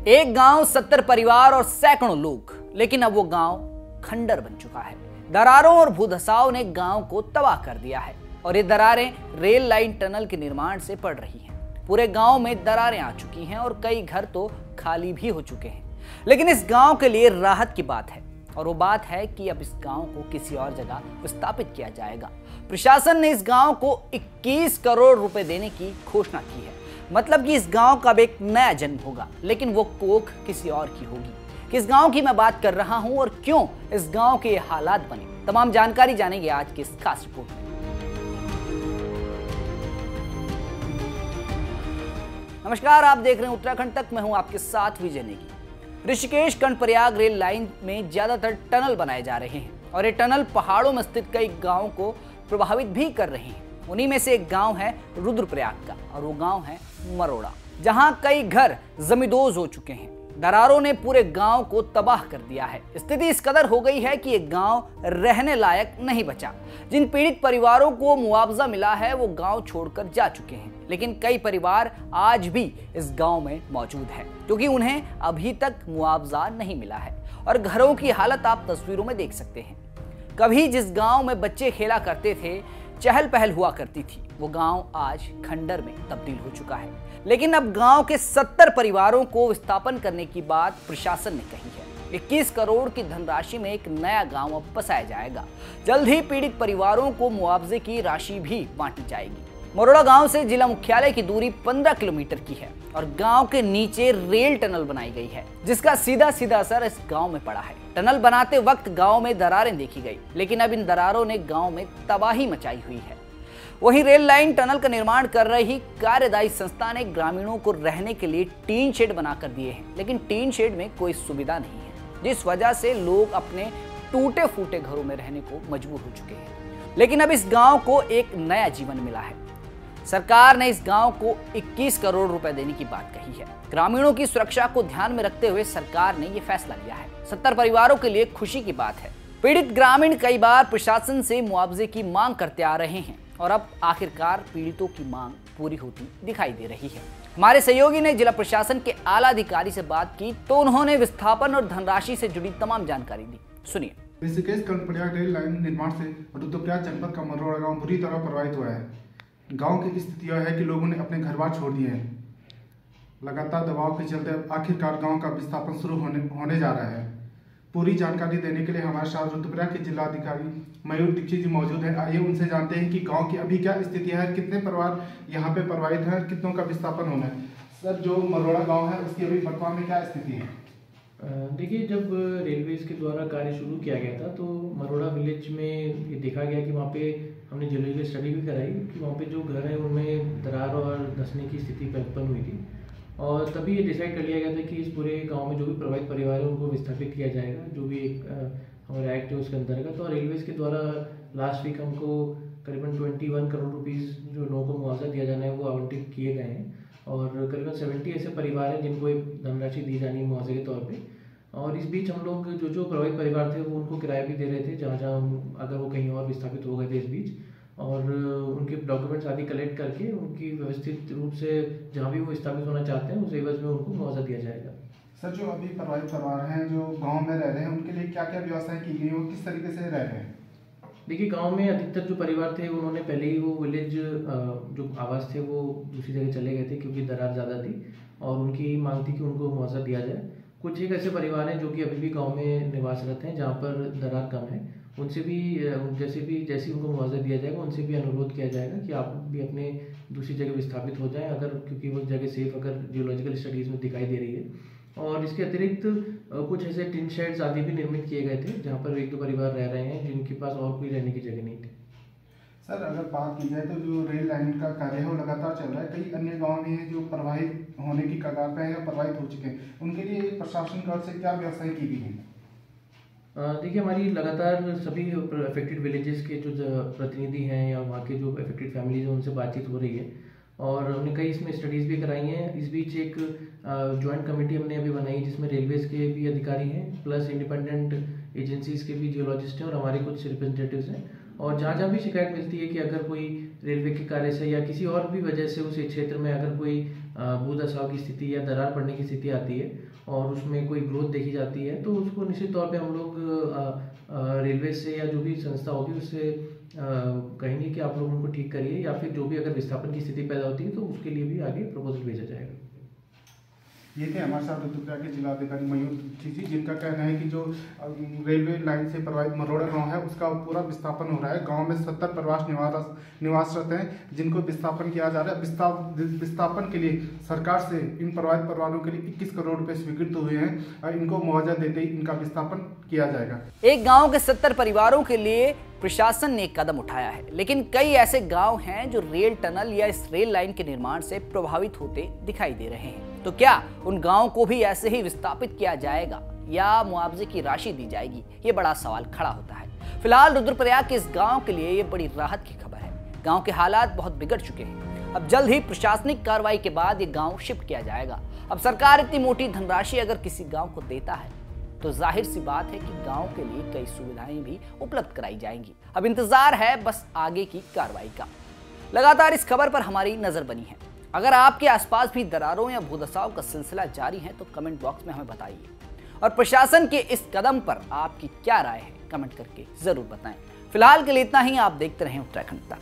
एक गांव, 70 परिवार और सैकड़ों लोग, लेकिन अब वो गांव खंडर बन चुका है। दरारों और भूधसाव ने गांव को तबाह कर दिया है और ये दरारें रेल लाइन टनल के निर्माण से पड़ रही हैं। पूरे गांव में दरारें आ चुकी हैं और कई घर तो खाली भी हो चुके हैं। लेकिन इस गांव के लिए राहत की बात है और वो बात है कि अब इस गांव को किसी और जगह विस्थापित किया जाएगा। प्रशासन ने इस गांव को 21 करोड़ रुपए देने की घोषणा की है। मतलब कि इस गांव का अब एक नया जन्म होगा, लेकिन वो कोख किसी और की होगी। किस गांव की मैं बात कर रहा हूं और क्यों इस गांव के हालात बने, तमाम जानकारी जानेंगे आज की इस खास रिपोर्ट में। नमस्कार, आप देख रहे हैं उत्तराखंड तक। मैं हूं आपके साथ विजय नेगी। ऋषिकेश कर्णप्रयाग रेल लाइन में ज्यादातर टनल बनाए जा रहे हैं और ये टनल पहाड़ों में स्थित कई गांवों को प्रभावित भी कर रहे हैं। उन्हीं में से एक गांव है रुद्रप्रयाग का और वो गांव है मरोड़ा, जहां कई घर जमींदोज हो चुके हैं। दरारों ने पूरे गांव को तबाह कर दिया है। स्थिति इस कदर हो गई है कि ये गांव रहने लायक नहीं बचा। जिन पीड़ित परिवारों को मुआवजा मिला है वो गांव छोड़कर जा चुके हैं, लेकिन कई परिवार आज भी इस गांव में मौजूद है क्योंकि उन्हें अभी तक मुआवजा नहीं मिला है। और घरों की हालत आप तस्वीरों में देख सकते हैं। कभी जिस गांव में बच्चे खेला करते थे, चहल पहल हुआ करती थी, वो गांव आज खंडर में तब्दील हो चुका है। लेकिन अब गांव के 70 परिवारों को विस्थापन करने की बात प्रशासन ने कही है। 21 करोड़ की धनराशि में एक नया गांव अब बसाया जाएगा। जल्द ही पीड़ित परिवारों को मुआवजे की राशि भी बांटी जाएगी। मरोड़ा गांव से जिला मुख्यालय की दूरी 15 किलोमीटर की है और गांव के नीचे रेल टनल बनाई गई है, जिसका सीधा सीधा असर इस गांव में पड़ा है। टनल बनाते वक्त गांव में दरारें देखी गई, लेकिन अब इन दरारों ने गांव में तबाही मचाई हुई है। वहीं रेल लाइन टनल का निर्माण कर रही कार्यदायी संस्था ने ग्रामीणों को रहने के लिए टीन शेड बनाकर दिए हैं, लेकिन टीन शेड में कोई सुविधा नहीं है, जिस वजह से लोग अपने टूटे फूटे घरों में रहने को मजबूर हो चुके हैं। लेकिन अब इस गांव को एक नया जीवन मिला है। सरकार ने इस गांव को 21 करोड़ रुपए देने की बात कही है। ग्रामीणों की सुरक्षा को ध्यान में रखते हुए सरकार ने यह फैसला लिया है। 70 परिवारों के लिए खुशी की बात है। पीड़ित ग्रामीण कई बार प्रशासन से मुआवजे की मांग करते आ रहे हैं और अब आखिरकार पीड़ितों की मांग पूरी होती दिखाई दे रही है। हमारे सहयोगी ने जिला प्रशासन के आला अधिकारी से बात की तो उन्होंने विस्थापन और धनराशि से जुड़ी तमाम जानकारी दी। सुनिए। ऋषिकेश कर्णप्रयाग रेल लाइन निर्माण से रुद्रप्रयाग जनपद का मरोड़ा गांव बुरी तरह प्रभावित हुआ है। गांव की स्थिति यह है कि लोगों ने अपने घर बार छोड़ दिए हैं। लगातार दबाव के चलते आखिरकार गांव का विस्थापन शुरू होने जा रहा है। पूरी जानकारी देने के लिए हमारे साथ रुद्रप्रयाग के जिला अधिकारी मयूर दीक्षित जी मौजूद हैं। आइए उनसे जानते हैं कि गांव की अभी क्या स्थिति है, कितने परिवार यहाँ पे प्रभावित हैं, कितनों का विस्थापन होना है। सर, जो मरोड़ा गाँव है उसकी अभी वर्तमान में क्या स्थिति है? देखिए, जब रेलवेज के द्वारा कार्य शुरू किया गया था तो मरोड़ा विलेज में ये देखा गया कि वहाँ पे हमने जियोलॉजिकल स्टडी भी कराई कि वहाँ पे जो घर है उनमें दरार और धंसने की स्थिति उत्पन्न हुई थी और तभी ये डिसाइड कर लिया गया था कि इस पूरे गांव में जो भी प्रभावित परिवार है उनको विस्थापित किया जाएगा, जो भी एक हमारा एक्ट है उसके अंतर्गत। और रेलवेज के द्वारा लास्ट वीक हमको करीबन 21 करोड़ रुपीज़ जो लोगों को मुआवजा दिया जाना है वो आवंटित किए गए हैं और करीबन 70 ऐसे परिवार हैं जिनको एक धनराशि दी जानी है मुआवजे के तौर पे। और इस बीच हम लोग जो प्रभावित परिवार थे वो उनको किराया भी दे रहे थे, जहाँ अगर वो कहीं और विस्थापित हो गए थे इस बीच, और उनके डॉक्यूमेंट्स आदि कलेक्ट करके उनकी व्यवस्थित रूप से जहाँ भी वो विस्थापित होना चाहते हैं उस एवज में उनको मुआवजा दिया जाएगा। सर, जो अभी प्रभावित परिवार हैं जो गाँव में रह रहे हैं उनके लिए क्या क्या व्यवस्थाएं की गई और किस तरीके से रह रहे हैं? देखिए, गांव में अधिकतर जो परिवार थे उन्होंने पहले ही वो विलेज जो आवास थे वो दूसरी जगह चले गए थे क्योंकि दरार ज़्यादा थी और उनकी मांग थी कि उनको मुआवजा दिया जाए। कुछ एक ऐसे परिवार हैं जो कि अभी भी गांव में निवासरत हैं जहां पर दरार कम है, उनसे भी जैसे उनको मुआवजा दिया जाएगा उनसे भी अनुरोध किया जाएगा कि आप भी अपने दूसरी जगह विस्थापित हो जाएं, अगर क्योंकि वो जगह सेफ अगर जियोलॉजिकल स्टडीज़ में दिखाई दे रही है। और इसके अतिरिक्त कुछ ऐसे टिन शेड्स आदि भी निर्मित किए गए थे जहाँ पर 1-2 परिवार रह रहे हैं जिनके पास और कोई रहने की जगह नहीं थी। सर, अगर बात की जाए तो जो रेल लाइन का कार्य है वो लगातार चल रहा है। कई अन्य गांव भी हैं जो प्रभावित होने की कगार पर हैं या प्रभावित हो चुके हैं, उनके लिए प्रशासन की ओर से क्या व्यवस्थाएं की गई हैं? देखिए, हमारी लगातार सभी अफेक्टेड विलेजेस के जो प्रतिनिधि हैं या वहाँ के जो अफेक्टेड फैमिलीज हैं उनसे बातचीत हो रही है और हमने कई इसमें स्टडीज़ भी कराई हैं। इस बीच एक जॉइंट कमेटी हमने अभी बनाई जिसमें रेलवेज के भी अधिकारी हैं प्लस इंडिपेंडेंट एजेंसीज़ के भी जियोलॉजिस्ट हैं और हमारे कुछ रिप्रेजेंटेटिव्स हैं। और जहाँ भी शिकायत मिलती है कि अगर कोई रेलवे के कार्य से या किसी और भी वजह से उस क्षेत्र में अगर कोई भूधसाव की स्थिति या दरार पड़ने की स्थिति आती है और उसमें कोई ग्रोथ देखी जाती है तो उसको निश्चित तौर पे हम लोग रेलवे से या जो भी संस्था होगी उससे कहेंगे कि आप लोग उनको ठीक करिए, या फिर जो भी अगर विस्थापन की स्थिति पैदा होती है तो उसके लिए भी आगे प्रपोजल भेजा जाएगा। ये थे हमारे साथ रुद्रप्रयाग के जिलाधिकारी मयूर जी, जिनका कहना है कि जो रेलवे लाइन से प्रभावित मरोड़ा गांव है उसका पूरा विस्थापन हो रहा है। गांव में 70 प्रवासी निवासरत हैं जिनको विस्थापन किया जा रहा है। विस्थापन के लिए सरकार से इन प्रभावित परिवारों के लिए 21 करोड़ रुपए स्वीकृत हुए हैं और इनको मुआवजा देते ही इनका विस्थापन किया जाएगा। एक गाँव के 70 परिवारों के लिए प्रशासन ने एक कदम उठाया है, लेकिन कई ऐसे गांव हैं जो रेल टनल या इस रेल लाइन के निर्माण से प्रभावित होते दिखाई दे रहे हैं। तो क्या उन गांवों को भी ऐसे ही विस्थापित किया जाएगा या मुआवजे की राशि दी जाएगी? ये बड़ा सवाल खड़ा होता है। फिलहाल रुद्रप्रयाग के इस गांव के लिए ये बड़ी राहत की खबर है। गांव के हालात बहुत बिगड़ चुके हैं। अब जल्द ही प्रशासनिक कार्रवाई के बाद ये गांव शिफ्ट किया जाएगा। अब सरकार इतनी मोटी धनराशि अगर किसी गांव को देता है तो जाहिर सी बात है कि गांव के लिए कई सुविधाएं भी उपलब्ध कराई जाएंगी। अब इंतजार है बस आगे की कार्रवाई का। लगातार इस खबर पर हमारी नजर बनी है। अगर आपके आसपास भी दरारों या भूदसाव का सिलसिला जारी है तो कमेंट बॉक्स में हमें बताइए, और प्रशासन के इस कदम पर आपकी क्या राय है कमेंट करके जरूर बताएं। फिलहाल के लिए इतना ही। आप देखते रहें उत्तराखंड तक।